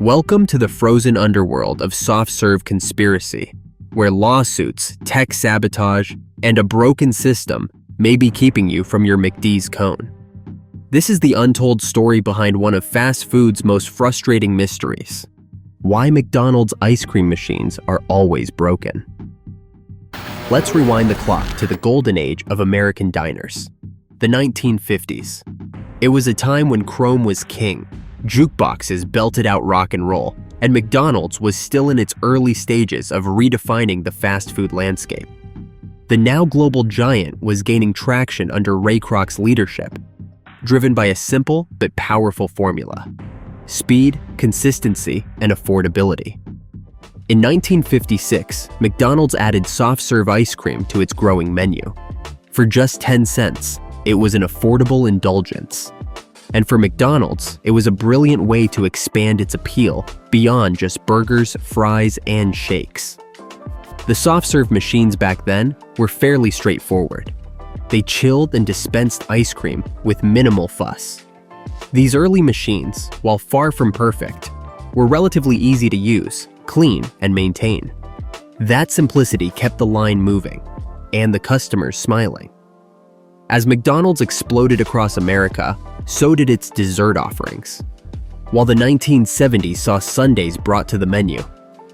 Welcome to the frozen underworld of soft-serve conspiracy, where lawsuits, tech sabotage, and a broken system may be keeping you from your McD's cone. This is the untold story behind one of fast food's most frustrating mysteries: why McDonald's ice cream machines are always broken. Let's rewind the clock to the golden age of American diners, the 1950s. It was a time when Chrome was king, jukeboxes belted out rock and roll, and McDonald's was still in its early stages of redefining the fast food landscape. The now global giant was gaining traction under Ray Kroc's leadership, driven by a simple but powerful formula: speed, consistency, and affordability. In 1956, McDonald's added soft-serve ice cream to its growing menu. For just 10 cents, it was an affordable indulgence. And for McDonald's, it was a brilliant way to expand its appeal beyond just burgers, fries, and shakes. The soft-serve machines back then were fairly straightforward. They chilled and dispensed ice cream with minimal fuss. These early machines, while far from perfect, were relatively easy to use, clean, and maintain. That simplicity kept the line moving, and the customers smiling. As McDonald's exploded across America, so did its dessert offerings. While the 1970s saw sundaes brought to the menu,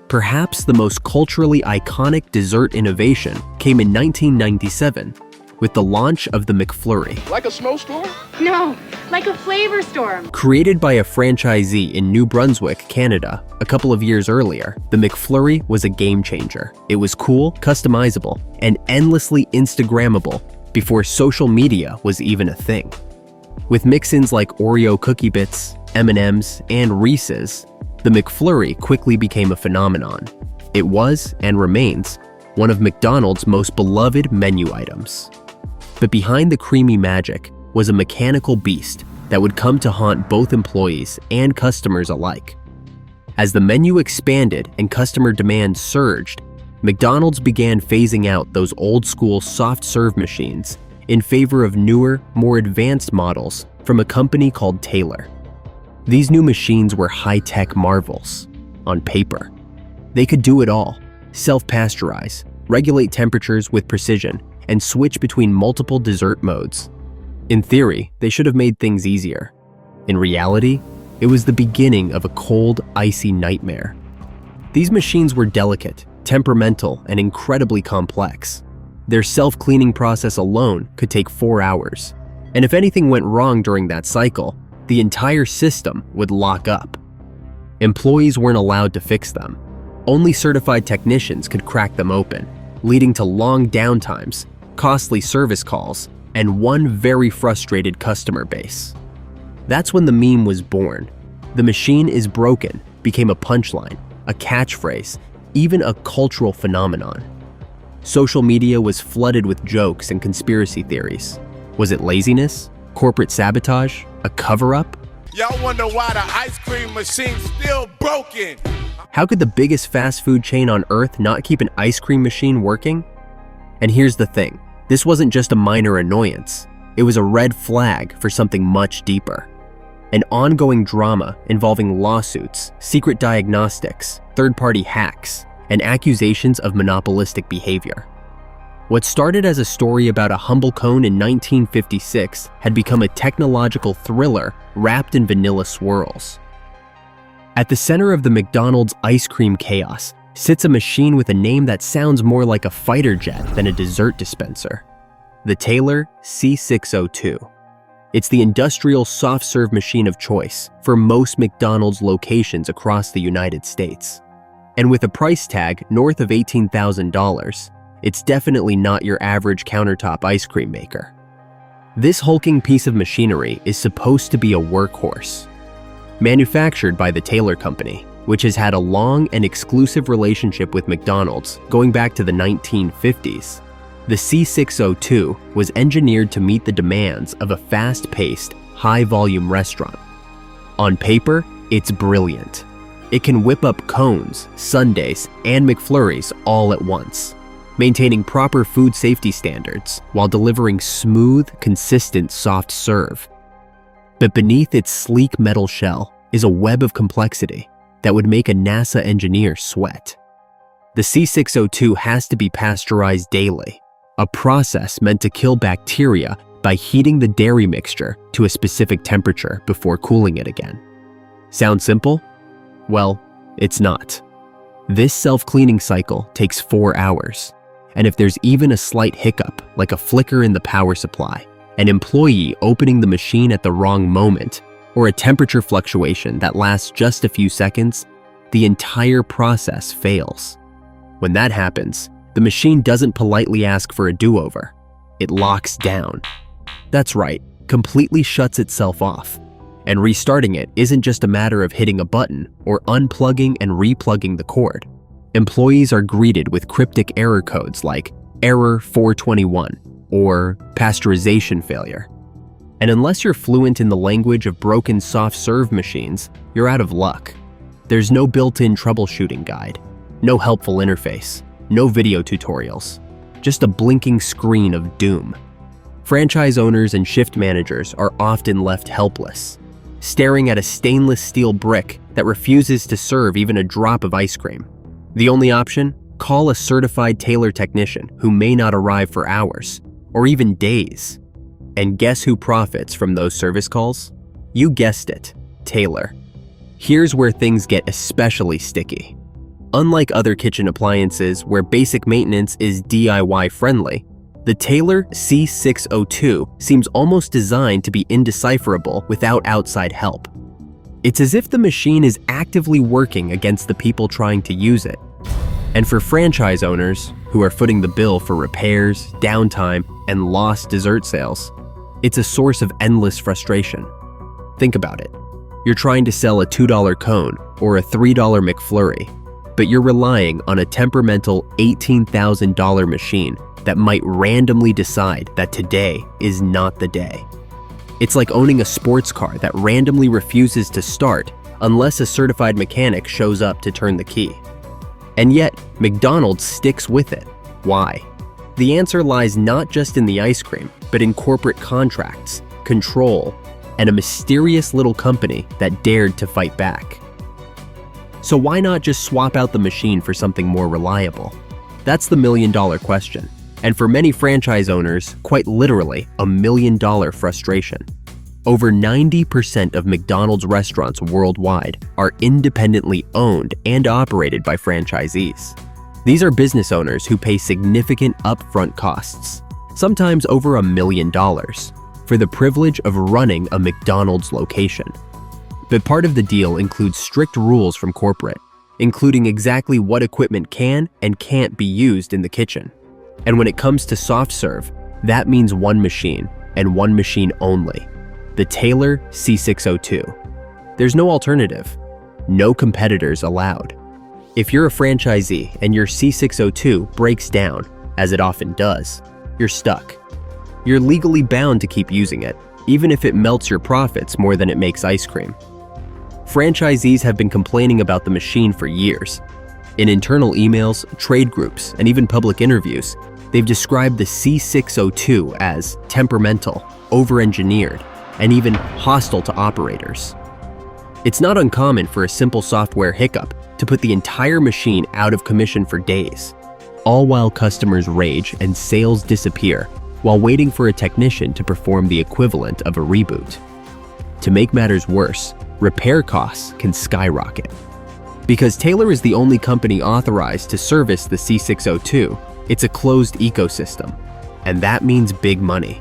perhaps the most culturally iconic dessert innovation came in 1997 with the launch of the McFlurry. Like a snowstorm? No, like a flavor storm. Created by a franchisee in New Brunswick, Canada, a couple of years earlier, the McFlurry was a game changer. It was cool, customizable, and endlessly Instagrammable before social media was even a thing. With mix-ins like Oreo Cookie Bits, M&Ms, and Reese's, the McFlurry quickly became a phenomenon. It was, and remains, one of McDonald's most beloved menu items. But behind the creamy magic was a mechanical beast that would come to haunt both employees and customers alike. As the menu expanded and customer demand surged, McDonald's began phasing out those old-school soft-serve machines in favor of newer, more advanced models from a company called Taylor. These new machines were high-tech marvels on paper. They could do it all: self-pasteurize, regulate temperatures with precision, and switch between multiple dessert modes. In theory, they should have made things easier. In reality, it was the beginning of a cold, icy nightmare. These machines were delicate, temperamental, and incredibly complex. Their self-cleaning process alone could take 4 hours, and if anything went wrong during that cycle, the entire system would lock up. Employees weren't allowed to fix them. Only certified technicians could crack them open, leading to long downtimes, costly service calls, and one very frustrated customer base. That's when the meme was born. "The machine is broken" became a punchline, a catchphrase, even a cultural phenomenon. Social media was flooded with jokes and conspiracy theories. Was it laziness? Corporate sabotage? A cover-up? Y'all wonder why the ice cream machine's still broken? How could the biggest fast food chain on earth not keep an ice cream machine working? And here's the thing. This wasn't just a minor annoyance. It was a red flag for something much deeper. An ongoing drama involving lawsuits, secret diagnostics, third-party hacks, and accusations of monopolistic behavior. What started as a story about a humble cone in 1956 had become a technological thriller wrapped in vanilla swirls. At the center of the McDonald's ice cream chaos sits a machine with a name that sounds more like a fighter jet than a dessert dispenser: the Taylor C602. It's the industrial soft-serve machine of choice for most McDonald's locations across the United States. And with a price tag north of $18,000, it's definitely not your average countertop ice cream maker. This hulking piece of machinery is supposed to be a workhorse. Manufactured by the Taylor Company, which has had a long and exclusive relationship with McDonald's going back to the 1950s, the C602 was engineered to meet the demands of a fast-paced, high-volume restaurant. On paper, it's brilliant. It can whip up cones, sundaes, and McFlurries all at once, maintaining proper food safety standards while delivering smooth, consistent soft serve. But beneath its sleek metal shell is a web of complexity. that would make a NASA engineer sweat. The C602 has to be pasteurized daily, a process meant to kill bacteria by heating the dairy mixture to a specific temperature before cooling it again. Sound simple? Well, it's not. This self-cleaning cycle takes 4 hours, and if there's even a slight hiccup, like a flicker in the power supply, an employee opening the machine at the wrong moment, or a temperature fluctuation that lasts just a few seconds, the entire process fails. When that happens, the machine doesn't politely ask for a do-over. It locks down. That's right, completely shuts itself off. And restarting it isn't just a matter of hitting a button or unplugging and replugging the cord. Employees are greeted with cryptic error codes like Error 421 or Pasteurization Failure. And unless you're fluent in the language of broken soft-serve machines, you're out of luck. There's no built-in troubleshooting guide, no helpful interface, no video tutorials, just a blinking screen of doom. Franchise owners and shift managers are often left helpless, staring at a stainless steel brick that refuses to serve even a drop of ice cream. The only option? Call a certified tailor technician who may not arrive for hours, or even days. And guess who profits from those service calls? You guessed it, Tailor. Here's where things get especially sticky. Unlike other kitchen appliances where basic maintenance is DIY friendly, the Tailor C602 seems almost designed to be indecipherable without outside help. It's as if the machine is actively working against the people trying to use it. And for franchise owners who are footing the bill for repairs, downtime, and lost dessert sales, it's a source of endless frustration. Think about it. You're trying to sell a $2 cone or a $3 McFlurry, but you're relying on a temperamental $18,000 machine that might randomly decide that today is not the day. It's like owning a sports car that randomly refuses to start unless a certified mechanic shows up to turn the key. And yet, McDonald's sticks with it. Why? The answer lies not just in the ice cream, but in corporate contracts, control, and a mysterious little company that dared to fight back. So why not just swap out the machine for something more reliable? That's the million-dollar question. And for many franchise owners, quite literally, a million-dollar frustration. Over 90% of McDonald's restaurants worldwide are independently owned and operated by franchisees. These are business owners who pay significant upfront costs, sometimes over $1 million, for the privilege of running a McDonald's location. But part of the deal includes strict rules from corporate, including exactly what equipment can and can't be used in the kitchen. And when it comes to soft serve, that means one machine, and one machine only, the Tailor C602. There's no alternative, no competitors allowed. If you're a franchisee and your C602 breaks down, as it often does, you're stuck. You're legally bound to keep using it, even if it melts your profits more than it makes ice cream. Franchisees have been complaining about the machine for years. In internal emails, trade groups, and even public interviews, they've described the C602 as temperamental, over-engineered, and even hostile to operators. It's not uncommon for a simple software hiccup to put the entire machine out of commission for days, all while customers rage and sales disappear while waiting for a technician to perform the equivalent of a reboot. To make matters worse, repair costs can skyrocket. Because Tailor is the only company authorized to service the C602, it's a closed ecosystem, and that means big money.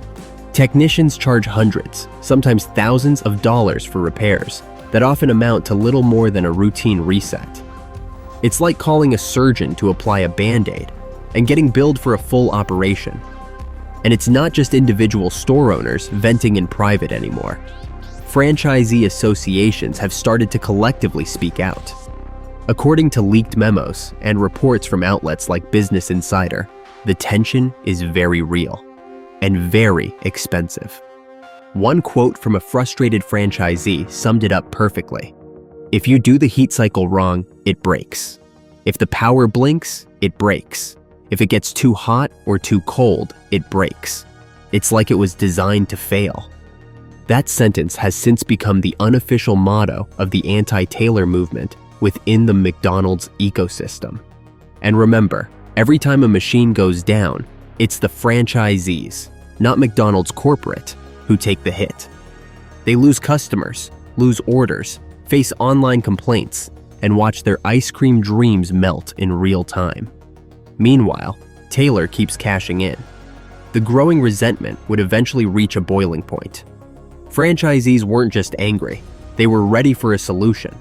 Technicians charge hundreds, sometimes thousands of dollars for repairs that often amount to little more than a routine reset. It's like calling a surgeon to apply a Band-Aid and getting billed for a full operation. And it's not just individual store owners venting in private anymore. Franchisee associations have started to collectively speak out. According to leaked memos and reports from outlets like Business Insider, the tension is very real and very expensive. One quote from a frustrated franchisee summed it up perfectly. If you do the heat cycle wrong, it breaks. If the power blinks, it breaks. If it gets too hot or too cold, it breaks. It's like it was designed to fail. That sentence has since become the unofficial motto of the anti-Tailor movement within the McDonald's ecosystem. And remember, every time a machine goes down, it's the franchisees, not McDonald's corporate, who take the hit. They lose customers, lose orders, face online complaints, and watch their ice cream dreams melt in real time. Meanwhile, Taylor keeps cashing in. The growing resentment would eventually reach a boiling point. Franchisees weren't just angry, they were ready for a solution.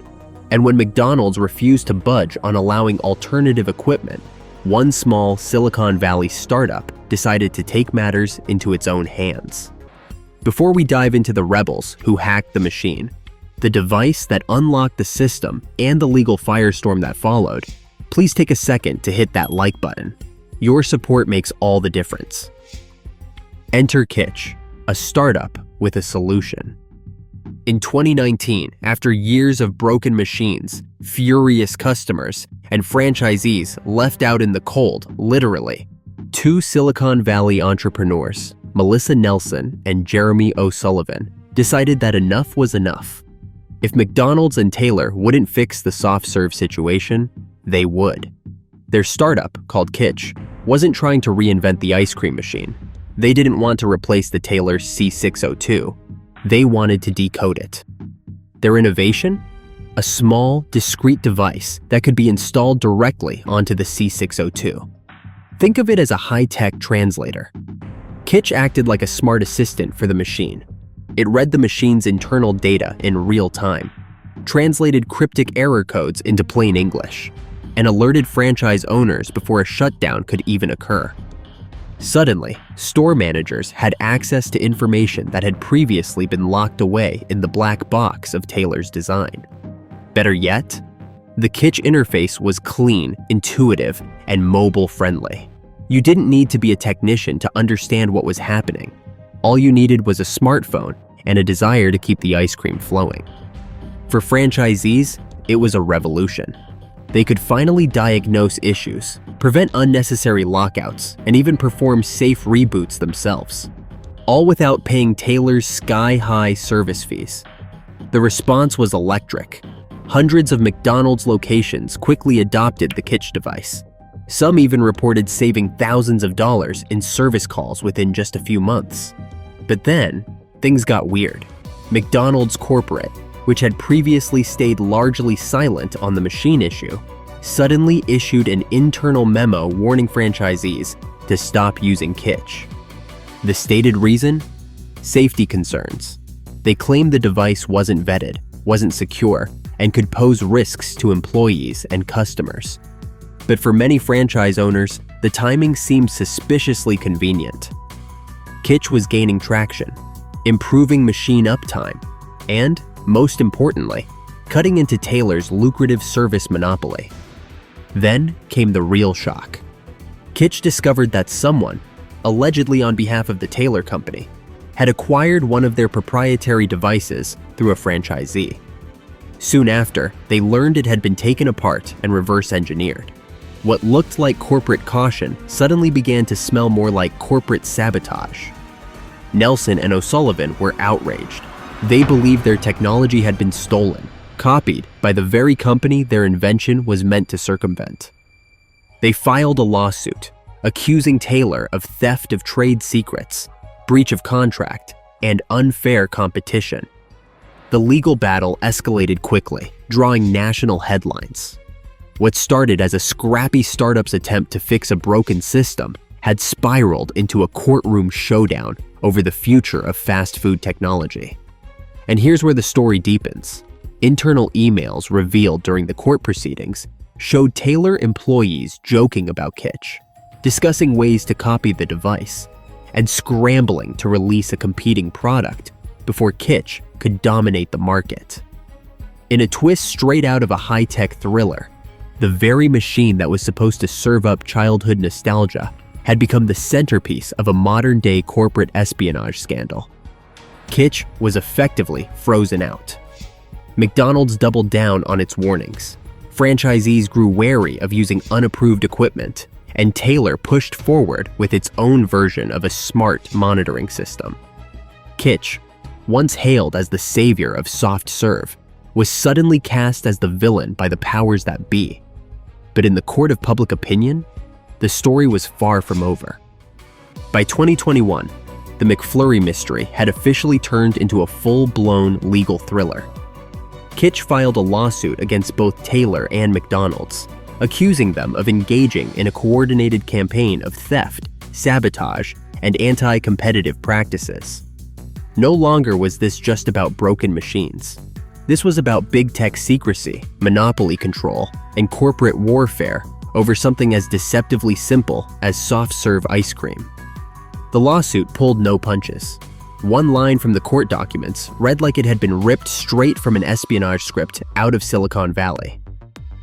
And when McDonald's refused to budge on allowing alternative equipment, one small Silicon Valley startup decided to take matters into its own hands. Before we dive into the rebels who hacked the machine, the device that unlocked the system, and the legal firestorm that followed, please take a second to hit that like button. Your support makes all the difference. Enter Kitch, a startup with a solution. In 2019, after years of broken machines, furious customers, and franchisees left out in the cold, literally, two Silicon Valley entrepreneurs, Melissa Nelson and Jeremy O'Sullivan, decided that enough was enough. If McDonald's and Taylor wouldn't fix the soft-serve situation, they would. Their startup, called Kitch, wasn't trying to reinvent the ice cream machine. They didn't want to replace the Taylor C602. They wanted to decode it. Their innovation? A small, discrete device that could be installed directly onto the C602. Think of it as a high-tech translator. Kitch acted like a smart assistant for the machine. It read the machine's internal data in real time, translated cryptic error codes into plain English, and alerted franchise owners before a shutdown could even occur. Suddenly, store managers had access to information that had previously been locked away in the black box of Taylor's design. Better yet, the Kitch interface was clean, intuitive, and mobile-friendly. You didn't need to be a technician to understand what was happening. All you needed was a smartphone and a desire to keep the ice cream flowing. For franchisees, it was a revolution. They could finally diagnose issues, prevent unnecessary lockouts, and even perform safe reboots themselves, all without paying Taylor's sky-high service fees. The response was electric. Hundreds of McDonald's locations quickly adopted the Kitch device. Some even reported saving thousands of dollars in service calls within just a few months. But then, things got weird. McDonald's corporate, which had previously stayed largely silent on the machine issue, suddenly issued an internal memo warning franchisees to stop using Kitch. The stated reason? Safety concerns. They claimed the device wasn't vetted, wasn't secure, and could pose risks to employees and customers. But for many franchise owners, the timing seemed suspiciously convenient. Kitch was gaining traction, improving machine uptime, and, most importantly, cutting into Taylor's lucrative service monopoly. Then came the real shock. Kitch discovered that someone, allegedly on behalf of the Taylor Company, had acquired one of their proprietary devices through a franchisee. Soon after, they learned it had been taken apart and reverse engineered. What looked like corporate caution suddenly began to smell more like corporate sabotage. Nelson and O'Sullivan were outraged. They believed their technology had been stolen, copied by the very company their invention was meant to circumvent. They filed a lawsuit, accusing Taylor of theft of trade secrets, breach of contract, and unfair competition. The legal battle escalated quickly, drawing national headlines. What started as a scrappy startup's attempt to fix a broken system had spiraled into a courtroom showdown over the future of fast food technology. And here's where the story deepens. Internal emails revealed during the court proceedings showed Taylor employees joking about Kitch, discussing ways to copy the device, and scrambling to release a competing product before Kitch could dominate the market. In a twist straight out of a high-tech thriller, the very machine that was supposed to serve up childhood nostalgia had become the centerpiece of a modern-day corporate espionage scandal. Kitch was effectively frozen out. McDonald's doubled down on its warnings. Franchisees grew wary of using unapproved equipment, and Taylor pushed forward with its own version of a smart monitoring system. Kitch, once hailed as the savior of soft serve, was suddenly cast as the villain by the powers that be. But in the court of public opinion, the story was far from over. By 2021, the McFlurry mystery had officially turned into a full-blown legal thriller. Kitch filed a lawsuit against both Taylor and McDonald's, accusing them of engaging in a coordinated campaign of theft, sabotage, and anti-competitive practices. No longer was this just about broken machines. This was about big tech secrecy, monopoly control, and corporate warfare over something as deceptively simple as soft-serve ice cream. The lawsuit pulled no punches. One line from the court documents read like it had been ripped straight from an espionage script out of Silicon Valley.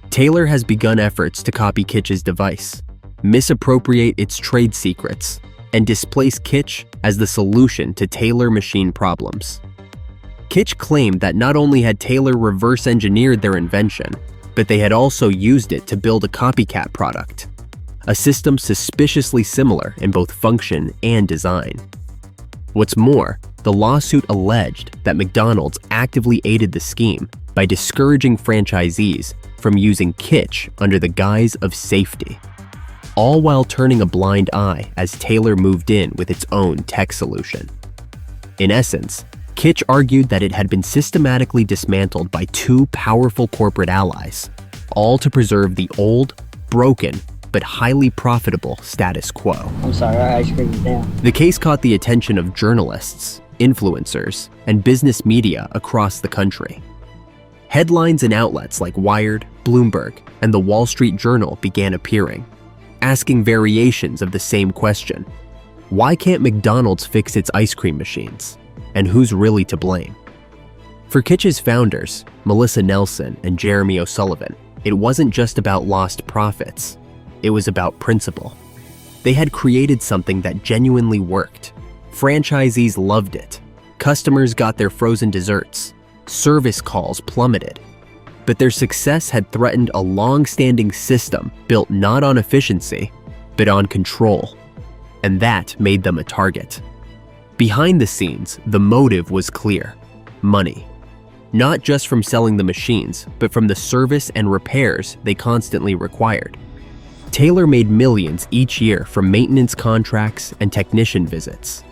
Taylor has begun efforts to copy Kitch's device, misappropriate its trade secrets, and displace Kitch as the solution to Taylor machine problems. Kitch claimed that not only had Taylor reverse-engineered their invention, but they had also used it to build a copycat product, a system suspiciously similar in both function and design. What's more, the lawsuit alleged that McDonald's actively aided the scheme by discouraging franchisees from using Kitch under the guise of safety, all while turning a blind eye as Taylor moved in with its own tech solution. In essence, Kitch argued that it had been systematically dismantled by two powerful corporate allies, all to preserve the old, broken, but highly profitable status quo. I'm sorry, our ice cream is down. The case caught the attention of journalists, influencers, and business media across the country. Headlines in outlets like Wired, Bloomberg, and the Wall Street Journal began appearing, asking variations of the same question. Why can't McDonald's fix its ice cream machines? And who's really to blame? For Kitch's founders, Melissa Nelson and Jeremy O'Sullivan, it wasn't just about lost profits. It was about principle. They had created something that genuinely worked. Franchisees loved it. Customers got their frozen desserts. Service calls plummeted. But their success had threatened a long-standing system built not on efficiency, but on control. And that made them a target. Behind the scenes, the motive was clear: money. Not just from selling the machines, but from the service and repairs they constantly required. Taylor made millions each year from maintenance contracts and technician visits.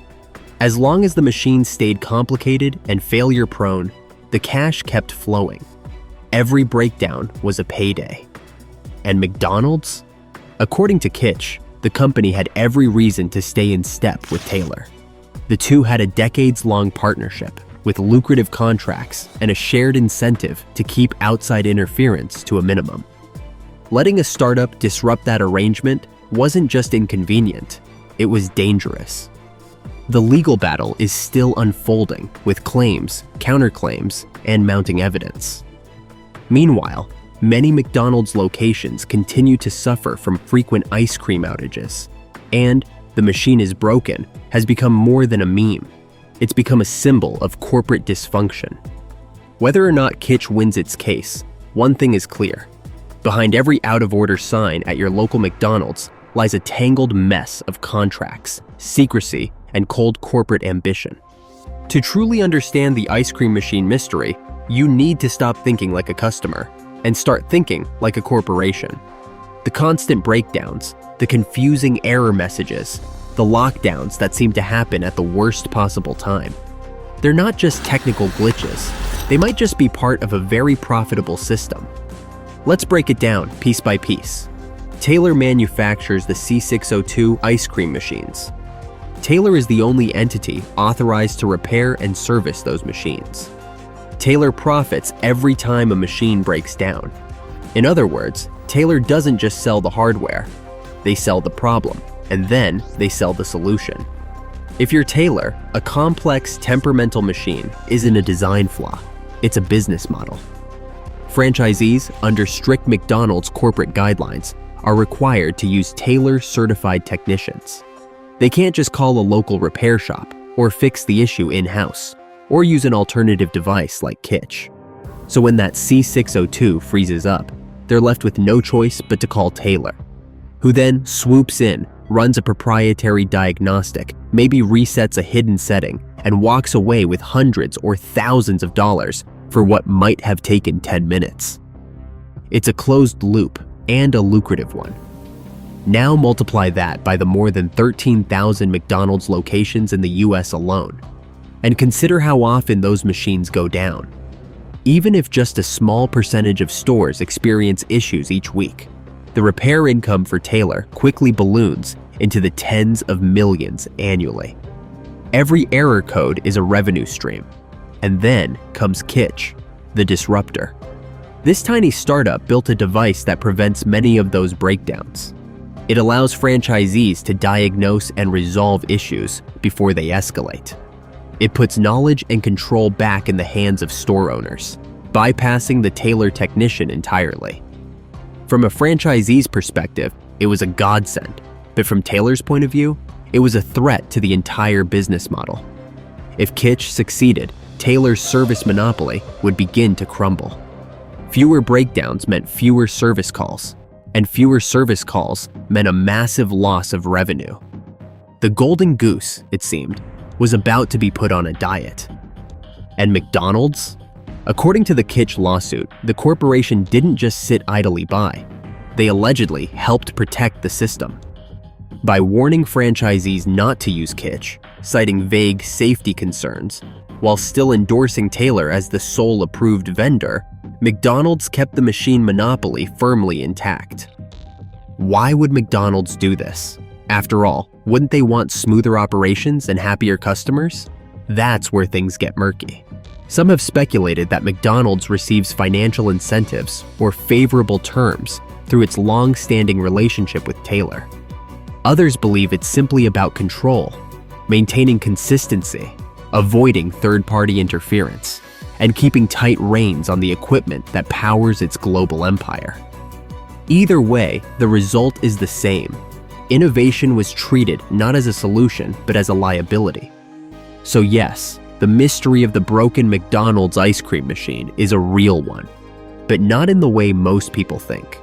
As long as the machines stayed complicated and failure-prone, the cash kept flowing. Every breakdown was a payday. And McDonald's? According to Kitch, the company had every reason to stay in step with Taylor. The two had a decades-long partnership with lucrative contracts and a shared incentive to keep outside interference to a minimum. Letting a startup disrupt that arrangement wasn't just inconvenient, it was dangerous. The legal battle is still unfolding with claims, counterclaims, and mounting evidence. Meanwhile, many McDonald's locations continue to suffer from frequent ice cream outages, and "the machine is broken" has become more than a meme. It's become a symbol of corporate dysfunction. Whether or not Kitch wins its case, one thing is clear. Behind every out-of-order sign at your local McDonald's lies a tangled mess of contracts, secrecy, and cold corporate ambition. To truly understand the ice cream machine mystery, you need to stop thinking like a customer and start thinking like a corporation. The constant breakdowns, the confusing error messages, the lockdowns that seem to happen at the worst possible time. They're not just technical glitches. They might just be part of a very profitable system. Let's break it down piece by piece. Taylor manufactures the C602 ice cream machines. Taylor is the only entity authorized to repair and service those machines. Taylor profits every time a machine breaks down. In other words, Taylor doesn't just sell the hardware. They sell the problem, and then they sell the solution. If you're Taylor, a complex temperamental machine isn't a design flaw, it's a business model. Franchisees, under strict McDonald's corporate guidelines, are required to use Taylor-certified technicians. They can't just call a local repair shop or fix the issue in-house, or use an alternative device like Kitch. So when that C602 freezes up, they're left with no choice but to call Taylor, who then swoops in, runs a proprietary diagnostic, maybe resets a hidden setting, and walks away with hundreds or thousands of dollars for what might have taken 10 minutes. It's a closed loop and a lucrative one. Now multiply that by the more than 13,000 McDonald's locations in the US alone, and consider how often those machines go down. Even if just a small percentage of stores experience issues each week, the repair income for Taylor quickly balloons into the tens of millions annually. Every error code is a revenue stream. And then comes Kitch, the disruptor. This tiny startup built a device that prevents many of those breakdowns. It allows franchisees to diagnose and resolve issues before they escalate. It puts knowledge and control back in the hands of store owners, bypassing the Taylor technician entirely. From a franchisee's perspective, it was a godsend, but from Taylor's point of view, it was a threat to the entire business model. If Kitch succeeded, Taylor's service monopoly would begin to crumble. Fewer breakdowns meant fewer service calls, and fewer service calls meant a massive loss of revenue. The golden goose, it seemed, was about to be put on a diet. And McDonald's? According to the Kitch lawsuit, the corporation didn't just sit idly by. They allegedly helped protect the system. By warning franchisees not to use Kitch, citing vague safety concerns, while still endorsing Taylor as the sole approved vendor, McDonald's kept the machine monopoly firmly intact. Why would McDonald's do this? After all, wouldn't they want smoother operations and happier customers? That's where things get murky. Some have speculated that McDonald's receives financial incentives or favorable terms through its long-standing relationship with Taylor. Others believe it's simply about control, maintaining consistency, avoiding third-party interference, and keeping tight reins on the equipment that powers its global empire. Either way, the result is the same. Innovation was treated not as a solution, but as a liability. So yes, the mystery of the broken McDonald's ice cream machine is a real one, but not in the way most people think.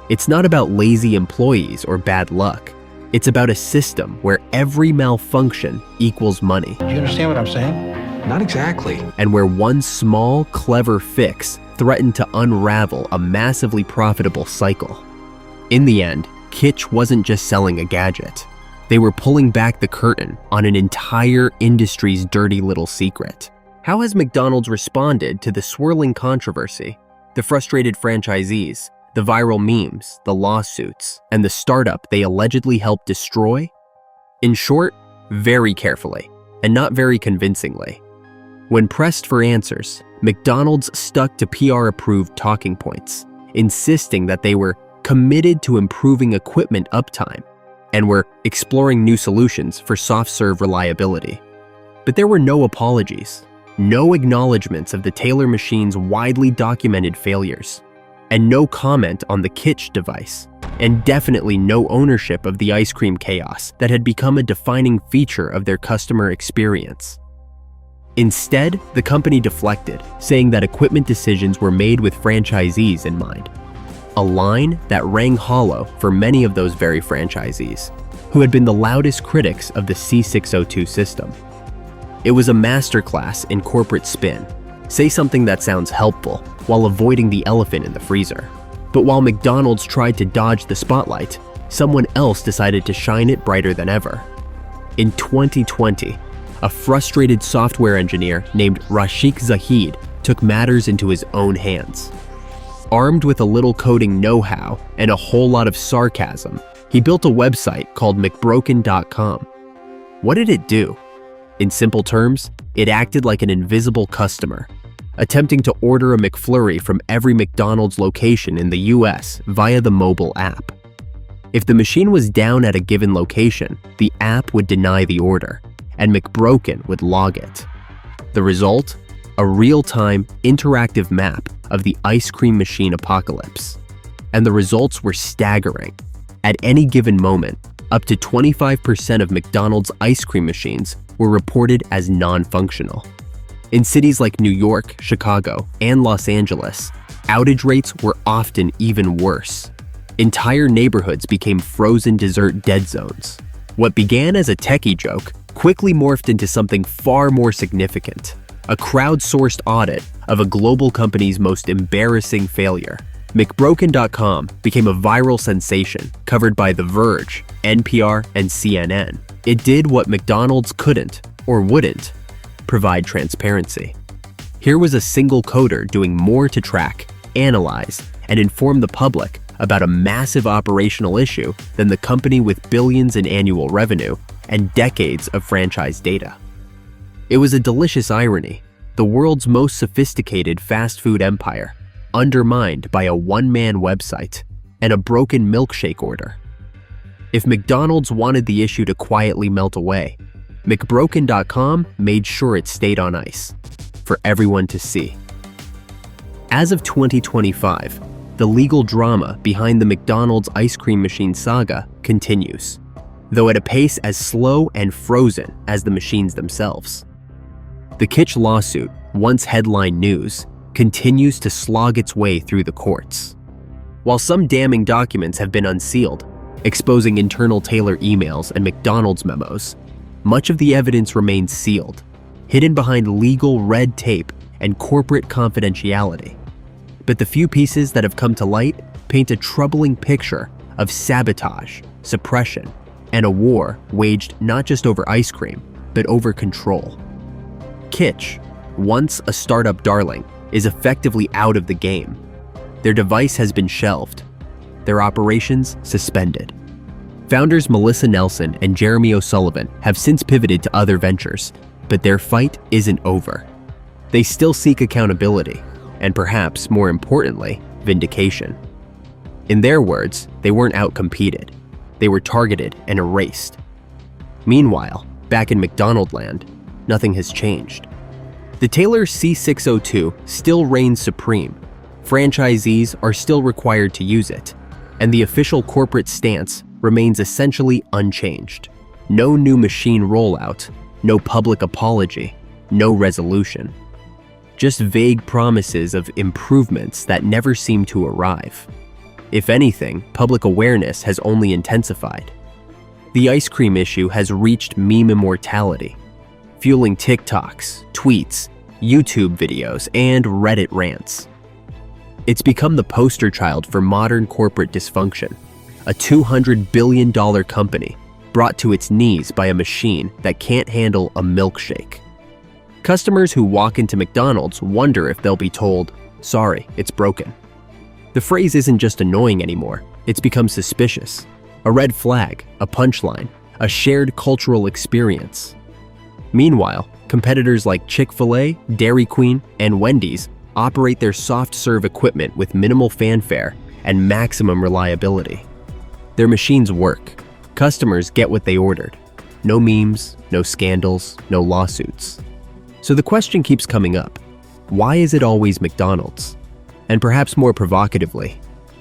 It's not about lazy employees or bad luck. It's about a system where every malfunction equals money. Do you understand what I'm saying? Not exactly. And where one small, clever fix threatened to unravel a massively profitable cycle. In the end, Kitch wasn't just selling a gadget. They were pulling back the curtain on an entire industry's dirty little secret. How has McDonald's responded to the swirling controversy, the frustrated franchisees, the viral memes, the lawsuits, and the startup they allegedly helped destroy? In short, very carefully, and not very convincingly. When pressed for answers, McDonald's stuck to PR-approved talking points, insisting that they were committed to improving equipment uptime and were exploring new solutions for soft-serve reliability. But there were no apologies, no acknowledgments of the Taylor machine's widely documented failures, and no comment on the Kitch device, and definitely no ownership of the ice cream chaos that had become a defining feature of their customer experience. Instead, the company deflected, saying that equipment decisions were made with franchisees in mind, a line that rang hollow for many of those very franchisees, who had been the loudest critics of the C602 system. It was a masterclass in corporate spin. Say something that sounds helpful while avoiding the elephant in the freezer. But while McDonald's tried to dodge the spotlight, someone else decided to shine it brighter than ever. In 2020, a frustrated software engineer named Rashik Zahid took matters into his own hands. Armed with a little coding know-how and a whole lot of sarcasm, he built a website called McBroken.com. What did it do? In simple terms, it acted like an invisible customer, attempting to order a McFlurry from every McDonald's location in the US via the mobile app. If the machine was down at a given location, the app would deny the order, and McBroken would log it. The result? A real-time, interactive map of the ice cream machine apocalypse. And the results were staggering. At any given moment, up to 25% of McDonald's ice cream machines were reported as non-functional. In cities like New York, Chicago, and Los Angeles, outage rates were often even worse. Entire neighborhoods became frozen dessert dead zones. What began as a techie joke quickly morphed into something far more significant. a crowdsourced audit of a global company's most embarrassing failure. McBroken.com became a viral sensation covered by The Verge, NPR, and CNN. It did what McDonald's couldn't, or wouldn't, provide transparency. Here was a single coder doing more to track, analyze, and inform the public about a massive operational issue than the company with billions in annual revenue and decades of franchise data. It was a delicious irony, the world's most sophisticated fast food empire, undermined by a one-man website and a broken milkshake order. If McDonald's wanted the issue to quietly melt away, McBroken.com made sure it stayed on ice, for everyone to see. As of 2025, the legal drama behind the McDonald's ice cream machine saga continues, though at a pace as slow and frozen as the machines themselves. The Kitsch lawsuit, once headline news, continues to slog its way through the courts. While some damning documents have been unsealed, exposing internal Taylor emails and McDonald's memos, much of the evidence remains sealed, hidden behind legal red tape and corporate confidentiality. But the few pieces that have come to light paint a troubling picture of sabotage, suppression, and a war waged not just over ice cream, but over control. Kitsch, once a startup darling, is effectively out of the game. Their device has been shelved, their operations suspended. Founders Melissa Nelson and Jeremy O'Sullivan have since pivoted to other ventures, but their fight isn't over. They still seek accountability, and perhaps more importantly, vindication. In their words, they weren't outcompeted. They were targeted and erased. Meanwhile, back in McDonald land, nothing has changed. The Taylor C602 still reigns supreme. Franchisees are still required to use it, and the official corporate stance remains essentially unchanged. No new machine rollout, no public apology, no resolution. Just vague promises of improvements that never seem to arrive. If anything, public awareness has only intensified. The ice cream issue has reached meme immortality, fueling TikToks, tweets, YouTube videos, and Reddit rants. It's become the poster child for modern corporate dysfunction, a $200 billion company brought to its knees by a machine that can't handle a milkshake. Customers who walk into McDonald's wonder if they'll be told, "Sorry, it's broken." The phrase isn't just annoying anymore, it's become suspicious. A red flag, a punchline, a shared cultural experience. Meanwhile, competitors like Chick-fil-A, Dairy Queen, and Wendy's operate their soft-serve equipment with minimal fanfare and maximum reliability. Their machines work. Customers get what they ordered. No memes, no scandals, no lawsuits. So the question keeps coming up, why is it always McDonald's? And perhaps more provocatively,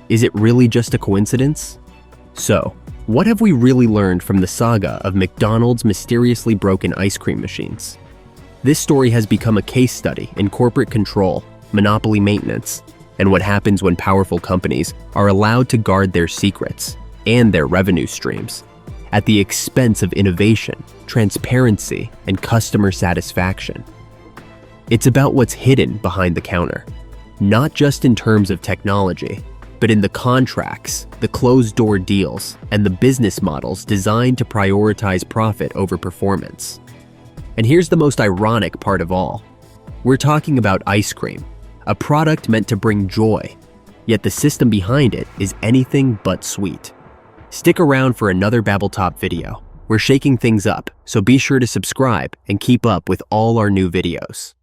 is it really just a coincidence? So, what have we really learned from the saga of McDonald's mysteriously broken ice cream machines? This story has become a case study in corporate control, monopoly maintenance, and what happens when powerful companies are allowed to guard their secrets and their revenue streams at the expense of innovation, transparency, and customer satisfaction. It's about what's hidden behind the counter, not just in terms of technology, but in the contracts, the closed-door deals, and the business models designed to prioritize profit over performance. And here's the most ironic part of all. We're talking about ice cream, a product meant to bring joy, yet the system behind it is anything but sweet. Stick around for another BabbleTop video. We're shaking things up, so be sure to subscribe and keep up with all our new videos.